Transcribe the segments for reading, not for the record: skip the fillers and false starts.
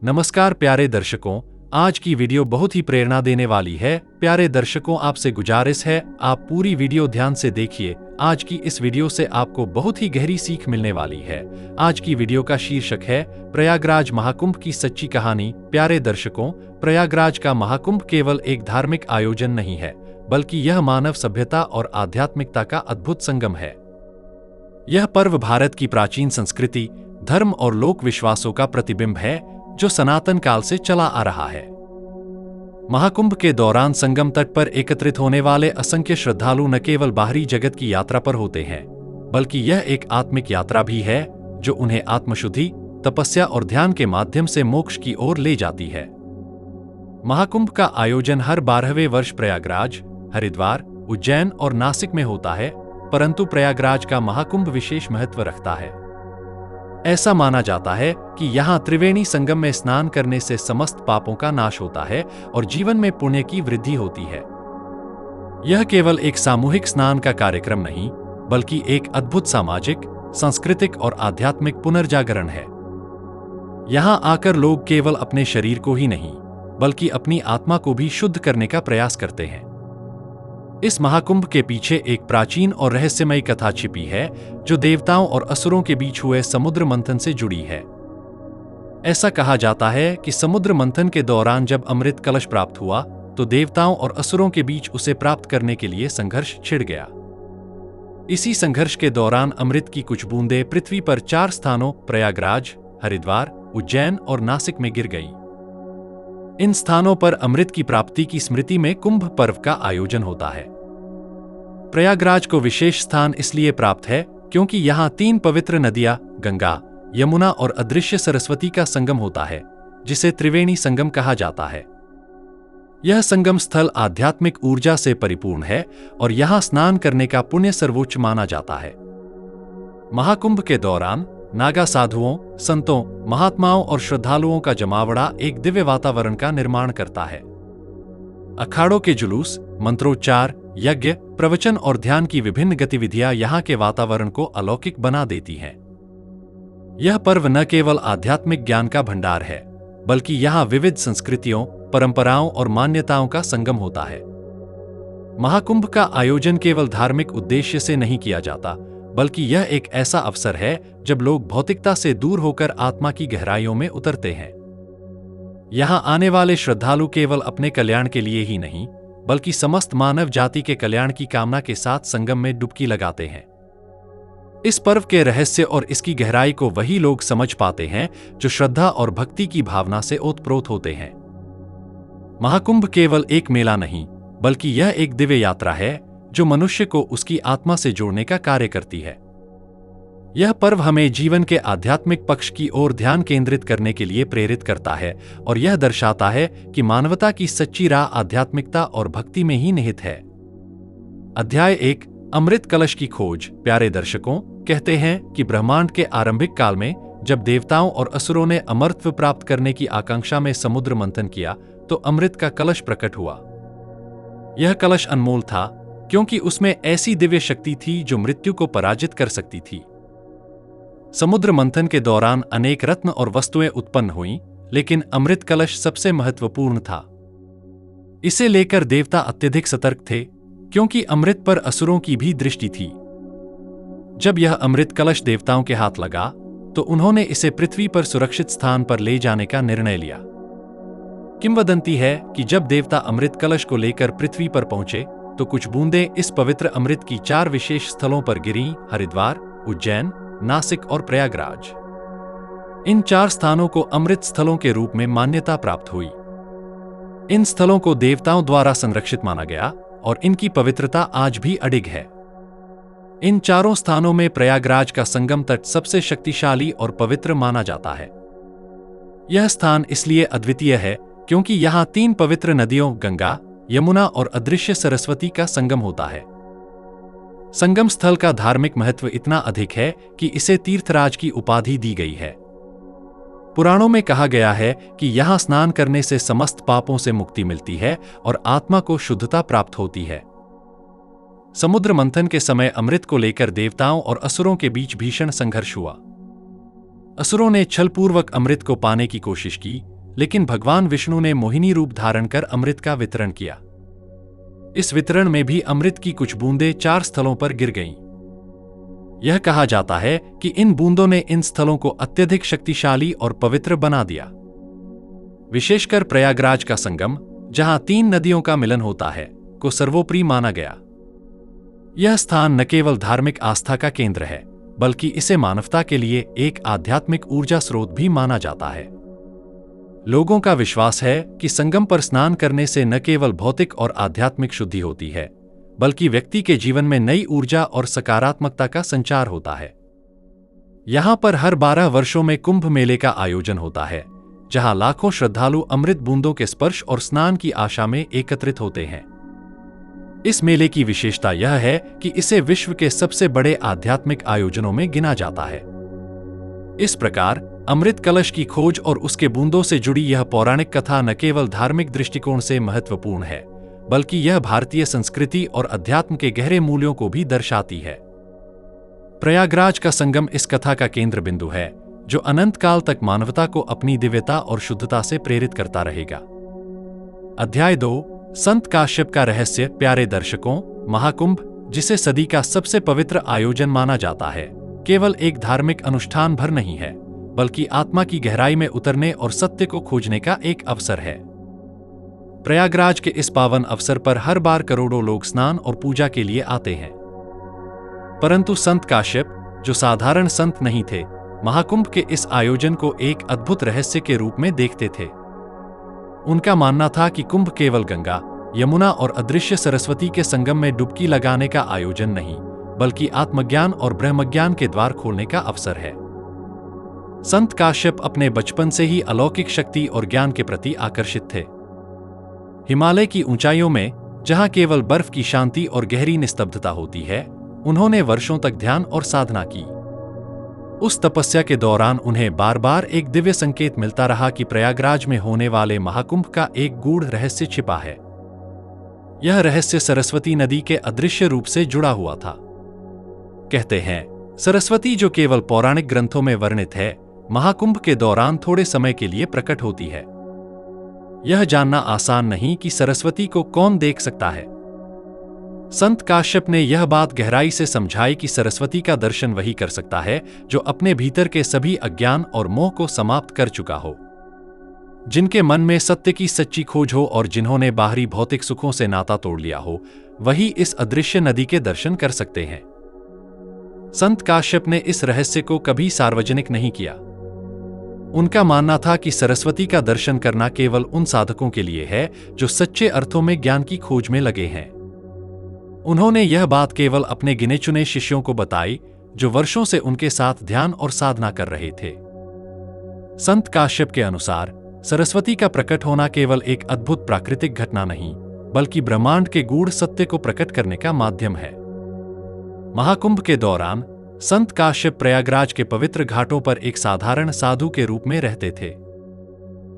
नमस्कार प्यारे दर्शकों, आज की वीडियो बहुत ही प्रेरणा देने वाली है। प्यारे दर्शकों, आपसे गुजारिश है आप पूरी वीडियो ध्यान से देखिए। आज की इस वीडियो से आपको बहुत ही गहरी सीख मिलने वाली है। आज की वीडियो का शीर्षक है प्रयागराज महाकुंभ की सच्ची कहानी। प्यारे दर्शकों, प्रयागराज का महाकुंभ केवल एक धार्मिक आयोजन नहीं है, बल्कि यह मानव सभ्यता और आध्यात्मिकता का अद्भुत संगम है। यह पर्व भारत की प्राचीन संस्कृति, धर्म और लोक विश्वासों का प्रतिबिंब है, जो सनातन काल से चला आ रहा है। महाकुंभ के दौरान संगम तट पर एकत्रित होने वाले असंख्य श्रद्धालु न केवल बाहरी जगत की यात्रा पर होते हैं, बल्कि यह एक आत्मिक यात्रा भी है, जो उन्हें आत्मशुद्धि, तपस्या और ध्यान के माध्यम से मोक्ष की ओर ले जाती है। महाकुंभ का आयोजन हर 12वें वर्ष प्रयागराज, हरिद्वार, उज्जैन और नासिक में होता है, परंतु प्रयागराज का महाकुंभ विशेष महत्व रखता है। ऐसा माना जाता है कि यहाँ त्रिवेणी संगम में स्नान करने से समस्त पापों का नाश होता है और जीवन में पुण्य की वृद्धि होती है। यह केवल एक सामूहिक स्नान का कार्यक्रम नहीं, बल्कि एक अद्भुत सामाजिक, सांस्कृतिक और आध्यात्मिक पुनर्जागरण है। यहाँ आकर लोग केवल अपने शरीर को ही नहीं, बल्कि अपनी आत्मा को भी शुद्ध करने का प्रयास करते हैं। इस महाकुंभ के पीछे एक प्राचीन और रहस्यमयी कथा छिपी है, जो देवताओं और असुरों के बीच हुए समुद्र मंथन से जुड़ी है। ऐसा कहा जाता है कि समुद्र मंथन के दौरान जब अमृत कलश प्राप्त हुआ, तो देवताओं और असुरों के बीच उसे प्राप्त करने के लिए संघर्ष छिड़ गया। इसी संघर्ष के दौरान अमृत की कुछ बूंदें पृथ्वी पर 4 स्थानों प्रयागराज, हरिद्वार, उज्जैन और नासिक में गिर गईं। इन स्थानों पर अमृत की प्राप्ति की स्मृति में कुंभ पर्व का आयोजन होता है। प्रयागराज को विशेष स्थान इसलिए प्राप्त है क्योंकि यहाँ 3 पवित्र नदियां गंगा, यमुना और अदृश्य सरस्वती का संगम होता है, जिसे त्रिवेणी संगम कहा जाता है। यह संगम स्थल आध्यात्मिक ऊर्जा से परिपूर्ण है और यहाँ स्नान करने का पुण्य सर्वोच्च माना जाता है। महाकुंभ के दौरान नागा साधुओं, संतों, महात्माओं और श्रद्धालुओं का जमावड़ा एक दिव्य वातावरण का निर्माण करता है। अखाड़ों के जुलूस, मंत्रोच्चार, यज्ञ, प्रवचन और ध्यान की विभिन्न गतिविधियां यहाँ के वातावरण को अलौकिक बना देती हैं। यह पर्व न केवल आध्यात्मिक ज्ञान का भंडार है, बल्कि यहाँ विविध संस्कृतियों, परंपराओं और मान्यताओं का संगम होता है। महाकुंभ का आयोजन केवल धार्मिक उद्देश्य से नहीं किया जाता, बल्कि यह एक ऐसा अवसर है जब लोग भौतिकता से दूर होकर आत्मा की गहराइयों में उतरते हैं। यहाँ आने वाले श्रद्धालु केवल अपने कल्याण के लिए ही नहीं, बल्कि समस्त मानव जाति के कल्याण की कामना के साथ संगम में डुबकी लगाते हैं। इस पर्व के रहस्य और इसकी गहराई को वही लोग समझ पाते हैं जो श्रद्धा और भक्ति की भावना से ओतप्रोत होते हैं। महाकुंभ केवल एक मेला नहीं, बल्कि यह एक दिव्य यात्रा है जो मनुष्य को उसकी आत्मा से जोड़ने का कार्य करती है। यह पर्व हमें जीवन के आध्यात्मिक पक्ष की ओर ध्यान केंद्रित करने के लिए प्रेरित करता है और यह दर्शाता है कि मानवता की सच्ची राह आध्यात्मिकता और भक्ति में ही निहित है। अध्याय 1, अमृत कलश की खोज। प्यारे दर्शकों, कहते हैं कि ब्रह्मांड के आरंभिक काल में जब देवताओं और असुरों ने अमरत्व प्राप्त करने की आकांक्षा में समुद्र मंथन किया, तो अमृत का कलश प्रकट हुआ। यह कलश अनमोल था, क्योंकि उसमें ऐसी दिव्य शक्ति थी जो मृत्यु को पराजित कर सकती थी। समुद्र मंथन के दौरान अनेक रत्न और वस्तुएं उत्पन्न हुईं, लेकिन अमृत कलश सबसे महत्वपूर्ण था। इसे लेकर देवता अत्यधिक सतर्क थे, क्योंकि अमृत पर असुरों की भी दृष्टि थी। जब यह अमृत कलश देवताओं के हाथ लगा, तो उन्होंने इसे पृथ्वी पर सुरक्षित स्थान पर ले जाने का निर्णय लिया। किंवदंती है कि जब देवता अमृत कलश को लेकर पृथ्वी पर पहुंचे, तो कुछ बूंदें इस पवित्र अमृत की 4 विशेष स्थलों पर गिरीं: हरिद्वार, उज्जैन, नासिक और प्रयागराज। इन 4 स्थानों को अमृत स्थलों के रूप में मान्यता प्राप्त हुई। इन स्थलों को देवताओं द्वारा संरक्षित माना गया और इनकी पवित्रता आज भी अडिग है। इन 4 स्थानों में प्रयागराज का संगम तट सबसे शक्तिशाली और पवित्र माना जाता है। यह स्थान इसलिए अद्वितीय है क्योंकि यहाँ 3 पवित्र नदियों गंगा, यमुना और अदृश्य सरस्वती का संगम होता है। संगम स्थल का धार्मिक महत्व इतना अधिक है कि इसे तीर्थराज की उपाधि दी गई है। पुराणों में कहा गया है कि यहाँ स्नान करने से समस्त पापों से मुक्ति मिलती है और आत्मा को शुद्धता प्राप्त होती है। समुद्र मंथन के समय अमृत को लेकर देवताओं और असुरों के बीच भीषण संघर्ष हुआ। असुरों ने छलपूर्वक अमृत को पाने की कोशिश की, लेकिन भगवान विष्णु ने मोहिनी रूप धारण कर अमृत का वितरण किया। इस वितरण में भी अमृत की कुछ बूंदें 4 स्थलों पर गिर गईं। यह कहा जाता है कि इन बूंदों ने इन स्थलों को अत्यधिक शक्तिशाली और पवित्र बना दिया। विशेषकर प्रयागराज का संगम, जहां 3 नदियों का मिलन होता है, को सर्वोपरि माना गया। यह स्थान न केवल धार्मिक आस्था का केंद्र है, बल्कि इसे मानवता के लिए एक आध्यात्मिक ऊर्जा स्रोत भी माना जाता है। लोगों का विश्वास है कि संगम पर स्नान करने से न केवल भौतिक और आध्यात्मिक शुद्धि होती है, बल्कि व्यक्ति के जीवन में नई ऊर्जा और सकारात्मकता का संचार होता है। यहां पर हर 12 वर्षों में कुंभ मेले का आयोजन होता है, जहां लाखों श्रद्धालु अमृत बूंदों के स्पर्श और स्नान की आशा में एकत्रित होते हैं। इस मेले की विशेषता यह है कि इसे विश्व के सबसे बड़े आध्यात्मिक आयोजनों में गिना जाता है। इस प्रकार अमृत कलश की खोज और उसके बूंदों से जुड़ी यह पौराणिक कथा न केवल धार्मिक दृष्टिकोण से महत्वपूर्ण है, बल्कि यह भारतीय संस्कृति और अध्यात्म के गहरे मूल्यों को भी दर्शाती है। प्रयागराज का संगम इस कथा का केंद्र बिंदु है, जो अनंत काल तक मानवता को अपनी दिव्यता और शुद्धता से प्रेरित करता रहेगा। अध्याय 2, संत काश्यप का रहस्य। प्यारे दर्शकों, महाकुंभ, जिसे सदी का सबसे पवित्र आयोजन माना जाता है, केवल एक धार्मिक अनुष्ठान भर नहीं है, बल्कि आत्मा की गहराई में उतरने और सत्य को खोजने का एक अवसर है। प्रयागराज के इस पावन अवसर पर हर बार करोड़ों लोग स्नान और पूजा के लिए आते हैं। परंतु संत काश्यप, जो साधारण संत नहीं थे, महाकुंभ के इस आयोजन को एक अद्भुत रहस्य के रूप में देखते थे। उनका मानना था कि कुंभ केवल गंगा, यमुना और अदृश्य सरस्वती के संगम में डुबकी लगाने का आयोजन नहीं, बल्कि आत्मज्ञान और ब्रह्मज्ञान के द्वार खोलने का अवसर है। संत काश्यप अपने बचपन से ही अलौकिक शक्ति और ज्ञान के प्रति आकर्षित थे। हिमालय की ऊंचाइयों में, जहां केवल बर्फ की शांति और गहरी निस्तब्धता होती है, उन्होंने वर्षों तक ध्यान और साधना की। उस तपस्या के दौरान उन्हें बार बार एक दिव्य संकेत मिलता रहा कि प्रयागराज में होने वाले महाकुंभ का एक गूढ़ रहस्य छिपा है। यह रहस्य सरस्वती नदी के अदृश्य रूप से जुड़ा हुआ था। कहते हैं, सरस्वती, जो केवल पौराणिक ग्रंथों में वर्णित है, महाकुंभ के दौरान थोड़े समय के लिए प्रकट होती है। यह जानना आसान नहीं कि सरस्वती को कौन देख सकता है। संत काश्यप ने यह बात गहराई से समझाई कि सरस्वती का दर्शन वही कर सकता है जो अपने भीतर के सभी अज्ञान और मोह को समाप्त कर चुका हो, जिनके मन में सत्य की सच्ची खोज हो और जिन्होंने बाहरी भौतिक सुखों से नाता तोड़ लिया हो, वही इस अदृश्य नदी के दर्शन कर सकते हैं। संत काश्यप ने इस रहस्य को कभी सार्वजनिक नहीं किया। उनका मानना था कि सरस्वती का दर्शन करना केवल उन साधकों के लिए है जो सच्चे अर्थों में ज्ञान की खोज में लगे हैं। उन्होंने यह बात केवल अपने गिने चुने शिष्यों को बताई, जो वर्षों से उनके साथ ध्यान और साधना कर रहे थे। संत काश्यप के अनुसार सरस्वती का प्रकट होना केवल एक अद्भुत प्राकृतिक घटना नहीं, बल्कि ब्रह्मांड के गूढ़ सत्य को प्रकट करने का माध्यम है। महाकुंभ के दौरान संत काश्यप प्रयागराज के पवित्र घाटों पर एक साधारण साधु के रूप में रहते थे।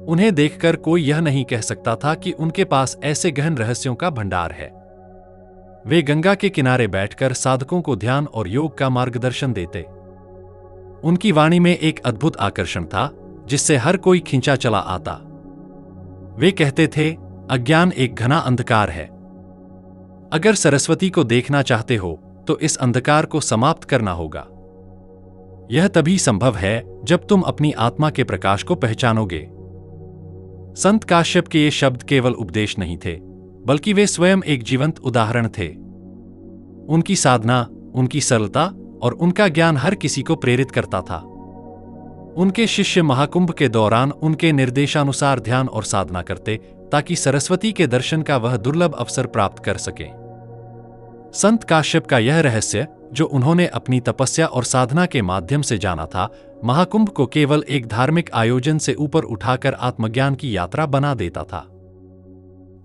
उन्हें देखकर कोई यह नहीं कह सकता था कि उनके पास ऐसे गहन रहस्यों का भंडार है। वे गंगा के किनारे बैठकर साधकों को ध्यान और योग का मार्गदर्शन देते। उनकी वाणी में एक अद्भुत आकर्षण था, जिससे हर कोई खींचा चला आता। वे कहते थे, अज्ञान एक घना अंधकार है। अगर सरस्वती को देखना चाहते हो तो इस अंधकार को समाप्त करना होगा। यह तभी संभव है जब तुम अपनी आत्मा के प्रकाश को पहचानोगे। संत काश्यप के ये शब्द केवल उपदेश नहीं थे, बल्कि वे स्वयं एक जीवंत उदाहरण थे। उनकी साधना, उनकी सरलता और उनका ज्ञान हर किसी को प्रेरित करता था। उनके शिष्य महाकुंभ के दौरान उनके निर्देशानुसार ध्यान और साधना करते, ताकि सरस्वती के दर्शन का वह दुर्लभ अवसर प्राप्त कर सकें। संत काश्यप का यह रहस्य, जो उन्होंने अपनी तपस्या और साधना के माध्यम से जाना था, महाकुंभ को केवल एक धार्मिक आयोजन से ऊपर उठाकर आत्मज्ञान की यात्रा बना देता था।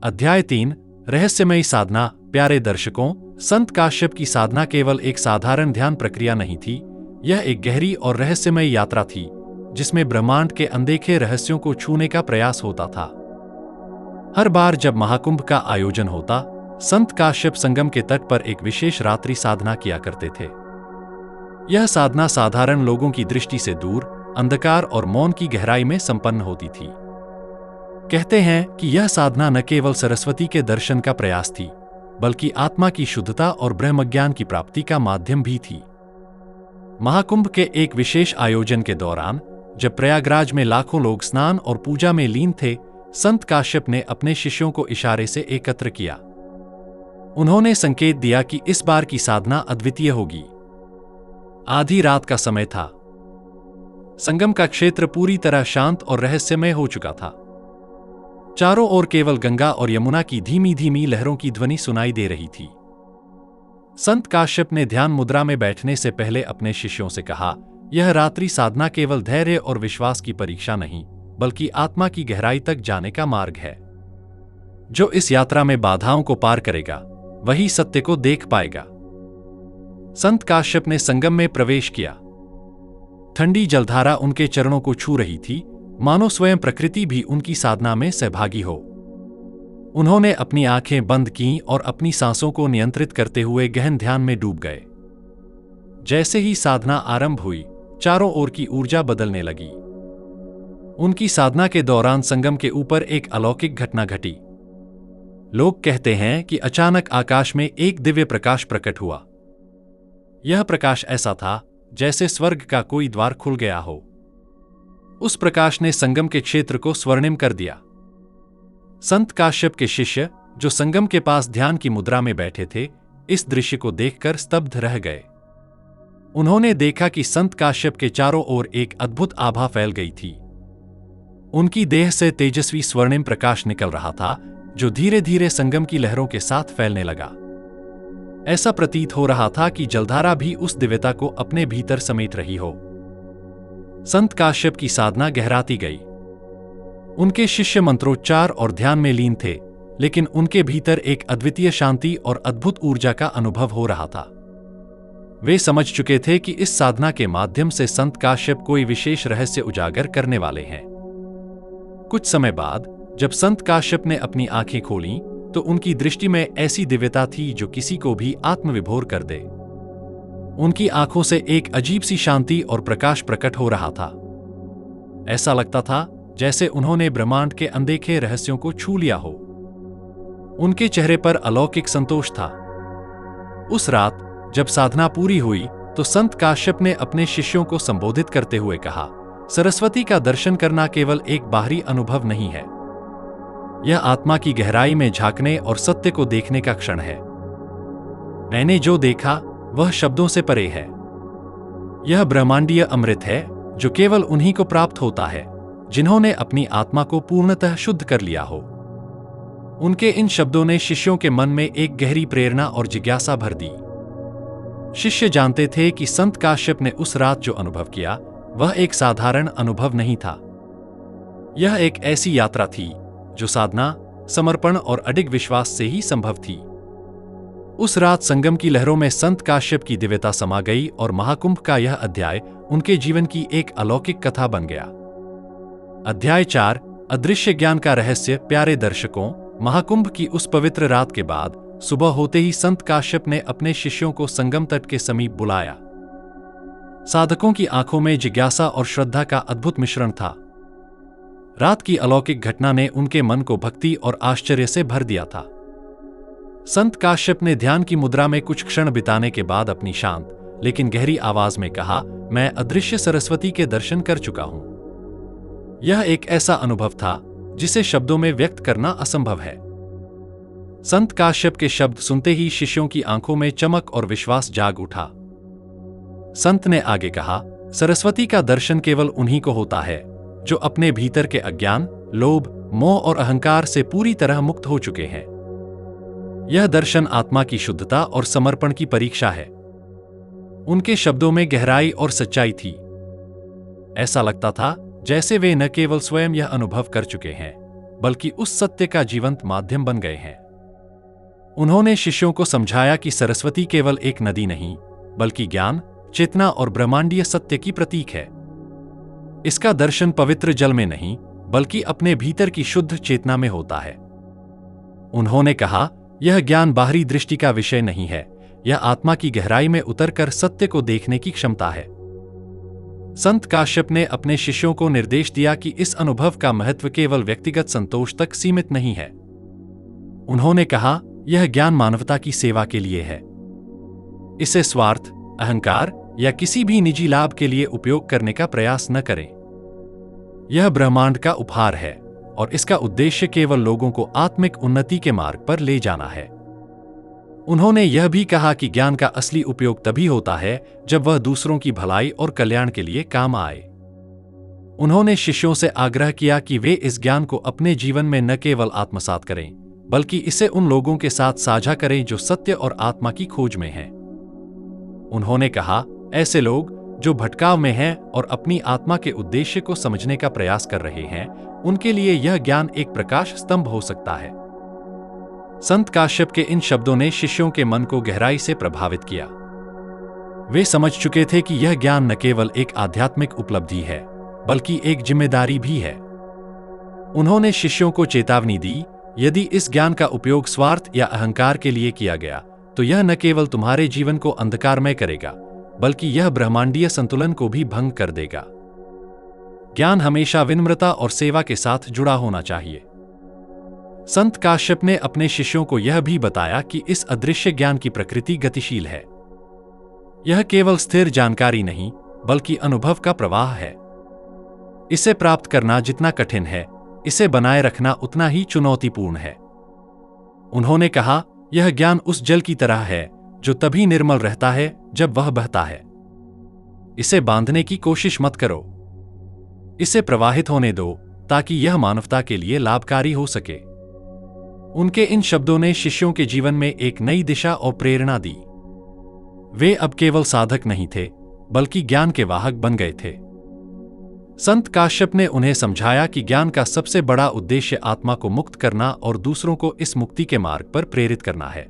अध्याय 3, रहस्यमयी साधना। प्यारे दर्शकों, संत काश्यप की साधना केवल एक साधारण ध्यान प्रक्रिया नहीं थी, यह एक गहरी और रहस्यमयी यात्रा थी, जिसमें ब्रह्मांड के अनदेखे रहस्यों को छूने का प्रयास होता था। हर बार जब महाकुंभ का आयोजन होता, संत काश्यप संगम के तट पर एक विशेष रात्रि साधना किया करते थे। यह साधना साधारण लोगों की दृष्टि से दूर, अंधकार और मौन की गहराई में संपन्न होती थी। कहते हैं कि यह साधना न केवल सरस्वती के दर्शन का प्रयास थी, बल्कि आत्मा की शुद्धता और ब्रह्मज्ञान की प्राप्ति का माध्यम भी थी। महाकुंभ के एक विशेष आयोजन के दौरान, जब प्रयागराज में लाखों लोग स्नान और पूजा में लीन थे, संत काश्यप ने अपने शिष्यों को इशारे से एकत्र किया। उन्होंने संकेत दिया कि इस बार की साधना अद्वितीय होगी। आधी रात का समय था। संगम का क्षेत्र पूरी तरह शांत और रहस्यमय हो चुका था। चारों ओर केवल गंगा और यमुना की धीमी धीमी लहरों की ध्वनि सुनाई दे रही थी। संत काश्यप ने ध्यान मुद्रा में बैठने से पहले अपने शिष्यों से कहा, यह रात्रि साधना केवल धैर्य और विश्वास की परीक्षा नहीं, बल्कि आत्मा की गहराई तक जाने का मार्ग है। जो इस यात्रा में बाधाओं को पार करेगा, वही सत्य को देख पाएगा। संत काश्यप ने संगम में प्रवेश किया। ठंडी जलधारा उनके चरणों को छू रही थी, मानो स्वयं प्रकृति भी उनकी साधना में सहभागी हो। उन्होंने अपनी आंखें बंद कीं और अपनी सांसों को नियंत्रित करते हुए गहन ध्यान में डूब गए। जैसे ही साधना आरंभ हुई, चारों ओर की ऊर्जा बदलने लगी। उनकी साधना के दौरान संगम के ऊपर एक अलौकिक घटना घटी। लोग कहते हैं कि अचानक आकाश में एक दिव्य प्रकाश प्रकट हुआ। यह प्रकाश ऐसा था जैसे स्वर्ग का कोई द्वार खुल गया हो। उस प्रकाश ने संगम के क्षेत्र को स्वर्णिम कर दिया। संत काश्यप के शिष्य, जो संगम के पास ध्यान की मुद्रा में बैठे थे, इस दृश्य को देखकर स्तब्ध रह गए। उन्होंने देखा कि संत काश्यप के चारों ओर एक अद्भुत आभा फैल गई थी। उनकी देह से तेजस्वी स्वर्णिम प्रकाश निकल रहा था, जो धीरे धीरे संगम की लहरों के साथ फैलने लगा। ऐसा प्रतीत हो रहा था कि जलधारा भी उस दिव्यता को अपने भीतर समेट रही हो। संत काश्यप की साधना गहराती गई। उनके शिष्य मंत्रोच्चार और ध्यान में लीन थे, लेकिन उनके भीतर एक अद्वितीय शांति और अद्भुत ऊर्जा का अनुभव हो रहा था। वे समझ चुके थे कि इस साधना के माध्यम से संत काश्यप कोई विशेष रहस्य उजागर करने वाले हैं। कुछ समय बाद, जब संत काश्यप ने अपनी आंखें खोलीं, तो उनकी दृष्टि में ऐसी दिव्यता थी जो किसी को भी आत्मविभोर कर दे। उनकी आंखों से एक अजीब सी शांति और प्रकाश प्रकट हो रहा था। ऐसा लगता था जैसे उन्होंने ब्रह्मांड के अनदेखे रहस्यों को छू लिया हो। उनके चेहरे पर अलौकिक संतोष था। उस रात जब साधना पूरी हुई, तो संत काश्यप ने अपने शिष्यों को संबोधित करते हुए कहा, सरस्वती का दर्शन करना केवल एक बाहरी अनुभव नहीं है। यह आत्मा की गहराई में झांकने और सत्य को देखने का क्षण है। मैंने जो देखा वह शब्दों से परे है। यह ब्रह्मांडीय अमृत है जो केवल उन्हीं को प्राप्त होता है जिन्होंने अपनी आत्मा को पूर्णतः शुद्ध कर लिया हो। उनके इन शब्दों ने शिष्यों के मन में एक गहरी प्रेरणा और जिज्ञासा भर दी। शिष्य जानते थे कि संत काश्यप ने उस रात जो अनुभव किया वह एक साधारण अनुभव नहीं था। यह एक ऐसी यात्रा थी जो साधना, समर्पण और अडिग विश्वास से ही संभव थी। उस रात संगम की लहरों में संत काश्यप की दिव्यता समा गई और महाकुंभ का यह अध्याय उनके जीवन की एक अलौकिक कथा बन गया। अध्याय 4, अदृश्य ज्ञान का रहस्य। प्यारे दर्शकों, महाकुंभ की उस पवित्र रात के बाद सुबह होते ही संत काश्यप ने अपने शिष्यों को संगम तट के समीप बुलाया। साधकों की आंखों में जिज्ञासा और श्रद्धा का अद्भुत मिश्रण था। रात की अलौकिक घटना ने उनके मन को भक्ति और आश्चर्य से भर दिया था। संत काश्यप ने ध्यान की मुद्रा में कुछ क्षण बिताने के बाद अपनी शांत लेकिन गहरी आवाज में कहा, मैं अदृश्य सरस्वती के दर्शन कर चुका हूं। यह एक ऐसा अनुभव था जिसे शब्दों में व्यक्त करना असंभव है। संत काश्यप के शब्द सुनते ही शिष्यों की आंखों में चमक और विश्वास जाग उठा। संत ने आगे कहा, सरस्वती का दर्शन केवल उन्हीं को होता है जो अपने भीतर के अज्ञान, लोभ, मोह और अहंकार से पूरी तरह मुक्त हो चुके हैं। यह दर्शन आत्मा की शुद्धता और समर्पण की परीक्षा है। उनके शब्दों में गहराई और सच्चाई थी। ऐसा लगता था जैसे वे न केवल स्वयं यह अनुभव कर चुके हैं, बल्कि उस सत्य का जीवंत माध्यम बन गए हैं। उन्होंने शिष्यों को समझाया कि सरस्वती केवल एक नदी नहीं, बल्कि ज्ञान, चेतना और ब्रह्मांडीय सत्य की प्रतीक है। इसका दर्शन पवित्र जल में नहीं, बल्कि अपने भीतर की शुद्ध चेतना में होता है। उन्होंने कहा, यह ज्ञान बाहरी दृष्टि का विषय नहीं है, यह आत्मा की गहराई में उतरकर सत्य को देखने की क्षमता है। संत काश्यप ने अपने शिष्यों को निर्देश दिया कि इस अनुभव का महत्व केवल व्यक्तिगत संतोष तक सीमित नहीं है। उन्होंने कहा, यह ज्ञान मानवता की सेवा के लिए है। इसे स्वार्थ, अहंकार या किसी भी निजी लाभ के लिए उपयोग करने का प्रयास न करें। यह ब्रह्मांड का उपहार है और इसका उद्देश्य केवल लोगों को आत्मिक उन्नति के मार्ग पर ले जाना है। उन्होंने यह भी कहा कि ज्ञान का असली उपयोग तभी होता है जब वह दूसरों की भलाई और कल्याण के लिए काम आए। उन्होंने शिष्यों से आग्रह किया कि वे इस ज्ञान को अपने जीवन में न केवल आत्मसात करें, बल्कि इसे उन लोगों के साथ साझा करें जो सत्य और आत्मा की खोज में हैं। उन्होंने कहा, ऐसे लोग जो भटकाव में हैं और अपनी आत्मा के उद्देश्य को समझने का प्रयास कर रहे हैं, उनके लिए यह ज्ञान एक प्रकाश स्तंभ हो सकता है। संत काश्यप के इन शब्दों ने शिष्यों के मन को गहराई से प्रभावित किया। वे समझ चुके थे कि यह ज्ञान न केवल एक आध्यात्मिक उपलब्धि है, बल्कि एक जिम्मेदारी भी है। उन्होंने शिष्यों को चेतावनी दी, यदि इस ज्ञान का उपयोग स्वार्थ या अहंकार के लिए किया गया, तो यह न केवल तुम्हारे जीवन को अंधकारमय करेगा, बल्कि यह ब्रह्मांडीय संतुलन को भी भंग कर देगा। ज्ञान हमेशा विनम्रता और सेवा के साथ जुड़ा होना चाहिए। संत काश्यप ने अपने शिष्यों को यह भी बताया कि इस अदृश्य ज्ञान की प्रकृति गतिशील है। यह केवल स्थिर जानकारी नहीं, बल्कि अनुभव का प्रवाह है। इसे प्राप्त करना जितना कठिन है, इसे बनाए रखना उतना ही चुनौतीपूर्ण है। उन्होंने कहा, यह ज्ञान उस जल की तरह है जो तभी निर्मल रहता है जब वह बहता है। इसे बांधने की कोशिश मत करो। इसे प्रवाहित होने दो ताकि यह मानवता के लिए लाभकारी हो सके। उनके इन शब्दों ने शिष्यों के जीवन में एक नई दिशा और प्रेरणा दी। वे अब केवल साधक नहीं थे, बल्कि ज्ञान के वाहक बन गए थे। संत काश्यप ने उन्हें समझाया कि ज्ञान का सबसे बड़ा उद्देश्य आत्मा को मुक्त करना और दूसरों को इस मुक्ति के मार्ग पर प्रेरित करना है।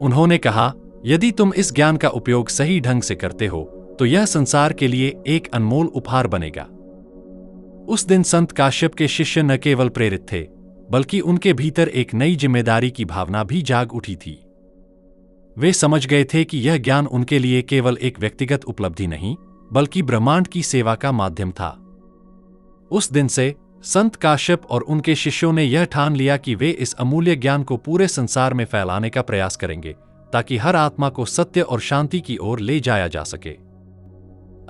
उन्होंने कहा, यदि तुम इस ज्ञान का उपयोग सही ढंग से करते हो, तो यह संसार के लिए एक अनमोल उपहार बनेगा। उस दिन संत काश्यप के शिष्य न केवल प्रेरित थे, बल्कि उनके भीतर एक नई जिम्मेदारी की भावना भी जाग उठी थी। वे समझ गए थे कि यह ज्ञान उनके लिए केवल एक व्यक्तिगत उपलब्धि नहीं, बल्कि ब्रह्मांड की सेवा का माध्यम था। उस दिन से संत काश्यप और उनके शिष्यों ने यह ठान लिया कि वे इस अमूल्य ज्ञान को पूरे संसार में फैलाने का प्रयास करेंगे, ताकि हर आत्मा को सत्य और शांति की ओर ले जाया जा सके।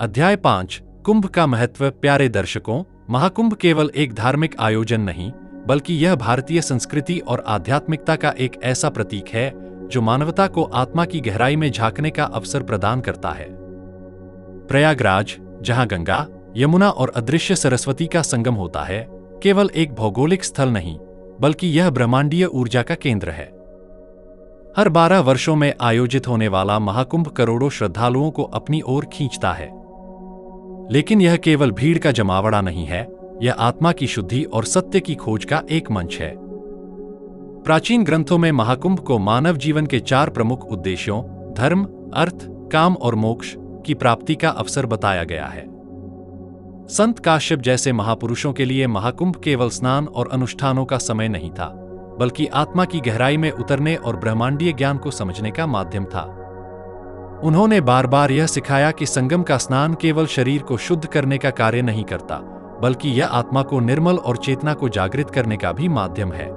अध्याय 5, कुंभ का महत्व। प्यारे दर्शकों, महाकुंभ केवल एक धार्मिक आयोजन नहीं, बल्कि यह भारतीय संस्कृति और आध्यात्मिकता का एक ऐसा प्रतीक है जो मानवता को आत्मा की गहराई में झांकने का अवसर प्रदान करता है। प्रयागराज, जहां गंगा, यमुना और अदृश्य सरस्वती का संगम होता है, केवल एक भौगोलिक स्थल नहीं, बल्कि यह ब्रह्मांडीय ऊर्जा का केंद्र है। हर 12 वर्षों में आयोजित होने वाला महाकुंभ करोड़ों श्रद्धालुओं को अपनी ओर खींचता है। लेकिन यह केवल भीड़ का जमावड़ा नहीं है, यह आत्मा की शुद्धि और सत्य की खोज का एक मंच है। प्राचीन ग्रंथों में महाकुंभ को मानव जीवन के 4 प्रमुख उद्देश्यों धर्म, अर्थ, काम और मोक्ष की प्राप्ति का अवसर बताया गया है। संत काश्यप जैसे महापुरुषों के लिए महाकुंभ केवल स्नान और अनुष्ठानों का समय नहीं था, बल्कि आत्मा की गहराई में उतरने और ब्रह्मांडीय ज्ञान को समझने का माध्यम था। उन्होंने बार बार यह सिखाया कि संगम का स्नान केवल शरीर को शुद्ध करने का कार्य नहीं करता, बल्कि यह आत्मा को निर्मल और चेतना को जागृत करने का भी माध्यम है।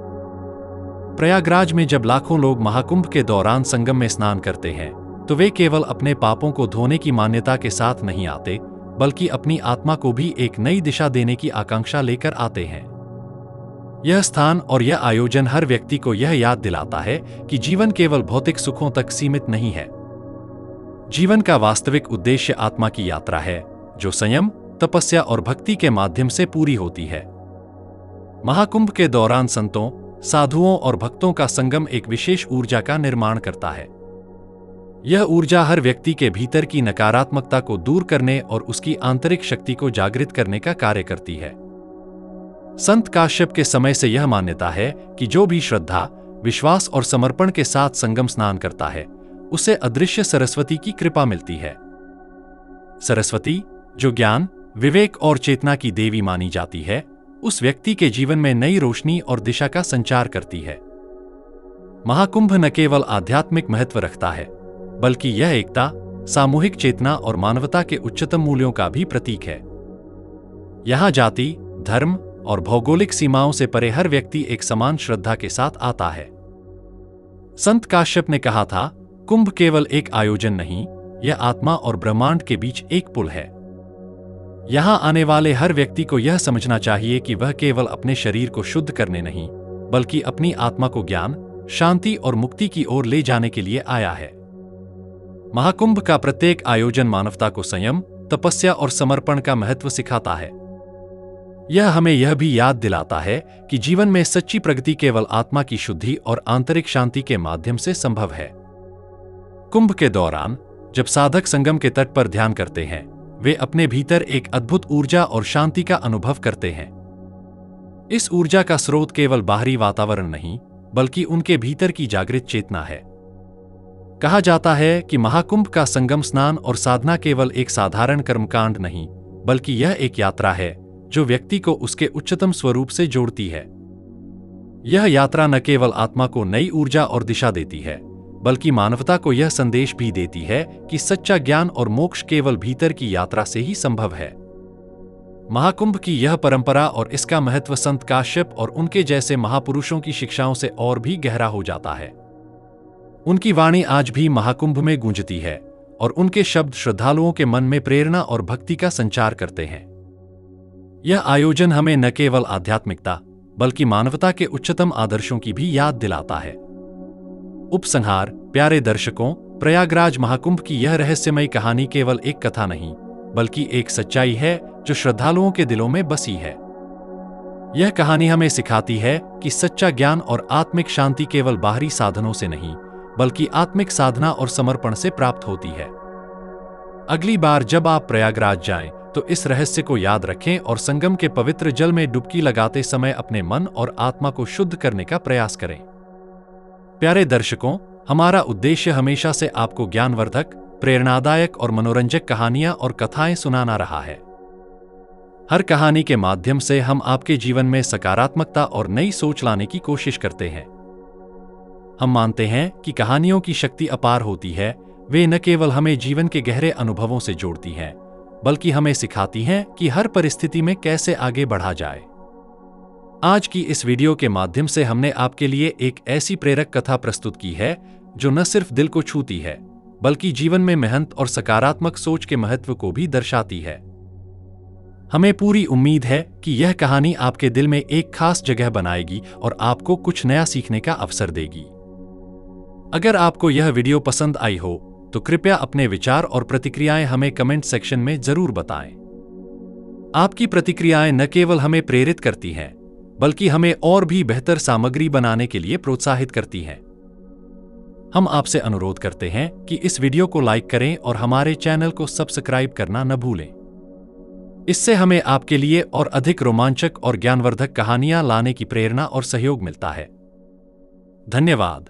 प्रयागराज में जब लाखों लोग महाकुंभ के दौरान संगम में स्नान करते हैं, तो वे केवल अपने पापों को धोने की मान्यता के साथ नहीं आते, बल्कि अपनी आत्मा को भी एक नई दिशा देने की आकांक्षा लेकर आते हैं। यह स्थान और यह आयोजन हर व्यक्ति को यह याद दिलाता है कि जीवन केवल भौतिक सुखों तक सीमित नहीं है। जीवन का वास्तविक उद्देश्य आत्मा की यात्रा है, जो संयम, तपस्या और भक्ति के माध्यम से पूरी होती है। महाकुंभ के दौरान संतों, साधुओं और भक्तों का संगम एक विशेष ऊर्जा का निर्माण करता है। यह ऊर्जा हर व्यक्ति के भीतर की नकारात्मकता को दूर करने और उसकी आंतरिक शक्ति को जागृत करने का कार्य करती है। संत काश्यप के समय से यह मान्यता है कि जो भी श्रद्धा, विश्वास और समर्पण के साथ संगम स्नान करता है, उसे अदृश्य सरस्वती की कृपा मिलती है। सरस्वती, जो ज्ञान, विवेक और चेतना की देवी मानी जाती है, उस व्यक्ति के जीवन में नई रोशनी और दिशा का संचार करती है। महाकुंभ न केवल आध्यात्मिक महत्व रखता है, बल्कि यह एकता, सामूहिक चेतना और मानवता के उच्चतम मूल्यों का भी प्रतीक है। यहाँ जाति, धर्म और भौगोलिक सीमाओं से परे हर व्यक्ति एक समान श्रद्धा के साथ आता है। संत काश्यप ने कहा था, कुंभ केवल एक आयोजन नहीं, यह आत्मा और ब्रह्मांड के बीच एक पुल है। यहाँ आने वाले हर व्यक्ति को यह समझना चाहिए कि वह केवल अपने शरीर को शुद्ध करने नहीं, बल्कि अपनी आत्मा को ज्ञान, शांति और मुक्ति की ओर ले जाने के लिए आया है। महाकुंभ का प्रत्येक आयोजन मानवता को संयम, तपस्या और समर्पण का महत्व सिखाता है। यह हमें यह भी याद दिलाता है कि जीवन में सच्ची प्रगति केवल आत्मा की शुद्धि और आंतरिक शांति के माध्यम से संभव है। कुंभ के दौरान जब साधक संगम के तट पर ध्यान करते हैं, वे अपने भीतर एक अद्भुत ऊर्जा और शांति का अनुभव करते हैं। इस ऊर्जा का स्रोत केवल बाहरी वातावरण नहीं, बल्कि उनके भीतर की जागृत चेतना है। कहा जाता है कि महाकुंभ का संगम स्नान और साधना केवल एक साधारण कर्मकांड नहीं, बल्कि यह एक यात्रा है जो व्यक्ति को उसके उच्चतम स्वरूप से जोड़ती है। यह यात्रा न केवल आत्मा को नई ऊर्जा और दिशा देती है, बल्कि मानवता को यह संदेश भी देती है कि सच्चा ज्ञान और मोक्ष केवल भीतर की यात्रा से ही संभव है। महाकुंभ की यह परंपरा और इसका महत्व संत काश्यप और उनके जैसे महापुरुषों की शिक्षाओं से और भी गहरा हो जाता है। उनकी वाणी आज भी महाकुंभ में गूंजती है और उनके शब्द श्रद्धालुओं के मन में प्रेरणा और भक्ति का संचार करते हैं। यह आयोजन हमें न केवल आध्यात्मिकता, बल्कि मानवता के उच्चतम आदर्शों की भी याद दिलाता है। उपसंहार, प्यारे दर्शकों, प्रयागराज महाकुंभ की यह रहस्यमयी कहानी केवल एक कथा नहीं, बल्कि एक सच्चाई है जो श्रद्धालुओं के दिलों में बसी है। यह कहानी हमें सिखाती है कि सच्चा ज्ञान और आत्मिक शांति केवल बाहरी साधनों से नहीं, बल्कि आत्मिक साधना और समर्पण से प्राप्त होती है। अगली बार जब आप प्रयागराज जाएं, तो इस रहस्य को याद रखें और संगम के पवित्र जल में डुबकी लगाते समय अपने मन और आत्मा को शुद्ध करने का प्रयास करें। प्यारे दर्शकों, हमारा उद्देश्य हमेशा से आपको ज्ञानवर्धक, प्रेरणादायक और मनोरंजक कहानियां और कथाएं सुनाना रहा है। हर कहानी के माध्यम से हम आपके जीवन में सकारात्मकता और नई सोच लाने की कोशिश करते हैं। हम मानते हैं कि कहानियों की शक्ति अपार होती है। वे न केवल हमें जीवन के गहरे अनुभवों से जोड़ती हैं, बल्कि हमें सिखाती हैं कि हर परिस्थिति में कैसे आगे बढ़ा जाए। आज की इस वीडियो के माध्यम से हमने आपके लिए एक ऐसी प्रेरक कथा प्रस्तुत की है जो न सिर्फ दिल को छूती है, बल्कि जीवन में मेहनत और सकारात्मक सोच के महत्व को भी दर्शाती है। हमें पूरी उम्मीद है कि यह कहानी आपके दिल में एक खास जगह बनाएगी और आपको कुछ नया सीखने का अवसर देगी। अगर आपको यह वीडियो पसंद आई हो, तो कृपया अपने विचार और प्रतिक्रियाएं हमें कमेंट सेक्शन में जरूर बताएं। आपकी प्रतिक्रियाएं न केवल हमें प्रेरित करती हैं, बल्कि हमें और भी बेहतर सामग्री बनाने के लिए प्रोत्साहित करती हैं। हम आपसे अनुरोध करते हैं कि इस वीडियो को लाइक करें और हमारे चैनल को सब्सक्राइब करना न भूलें। इससे हमें आपके लिए और अधिक रोमांचक और ज्ञानवर्धक कहानियां लाने की प्रेरणा और सहयोग मिलता है। धन्यवाद।